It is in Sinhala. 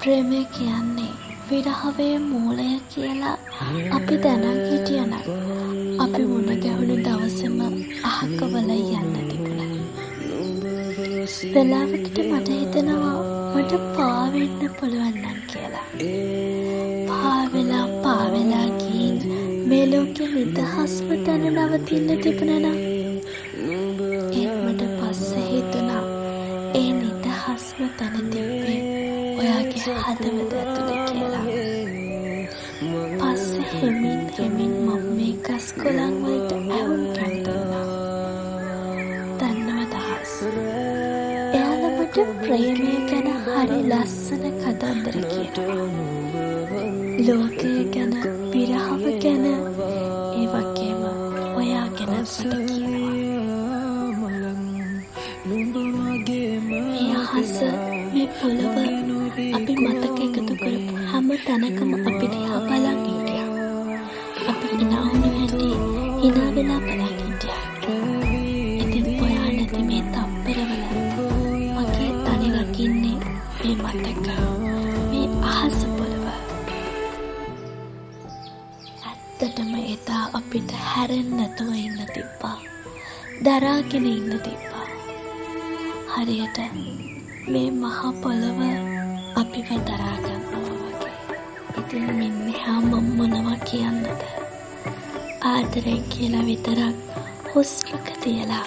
ප්‍රේමය කියන්නේ විරහවේ මූලය කියලා අපි දැනන් හිටියනම් අපි මුණ ගැහුණු දවසම අහක වල යන්න තිබුණා. වෙලාවකට මට හිතෙනවා මට පාවෙන්න පුළුවන් නම් කියලා. පාවෙලා ගිහින් මේ ලෝකෙ නිදහස්ව තැන නවතින්න තිබුණා නම් ඒත් මට පස්සේ හිතුණා ඒ නිදහස්ව තැන තිබ්බේ ඔයාගේ හදවත ඇතුලේ කියලා. පස්සේ හෙමින් මම මේ ගස් කොළන් වලට ඇහුම්කන් දුන්නා. දන්නවද හස්? එයාලා මට ප්‍රේමය ගැන හරි ලස්සන කතන්දර කියනවා. ලෝකය ගැන, විරහව ගැන, ඒ වගේම ඔයා ගැන මට කියනවා. මේ අහස, මේ පොළව, අපි මතක එකතු කරපු හැම තැනකම අපි දිහා බලන් හිටියා. අපි hina වුණු හැටි hina වෙලා බලන් හිටියා. ඉතින් ඔයා නැති මේ තප්පරවල මගේ තනි රකින්නේ මේ මතක, මේ අහස පොළව. ඇත්තටම එදා අපිට හැරෙන්න නැතුව ඉන්න තිබ්බා. දරාගෙන ඉන්න තිබ්බා. හරියට මේ මහා පොළව අපිව දරා ගන්නවා වගේ. ඉතින් මෙන්න හැම මොනවා කියන්නද? ආදරේ කියලා විතරක් හුස්මක තියලා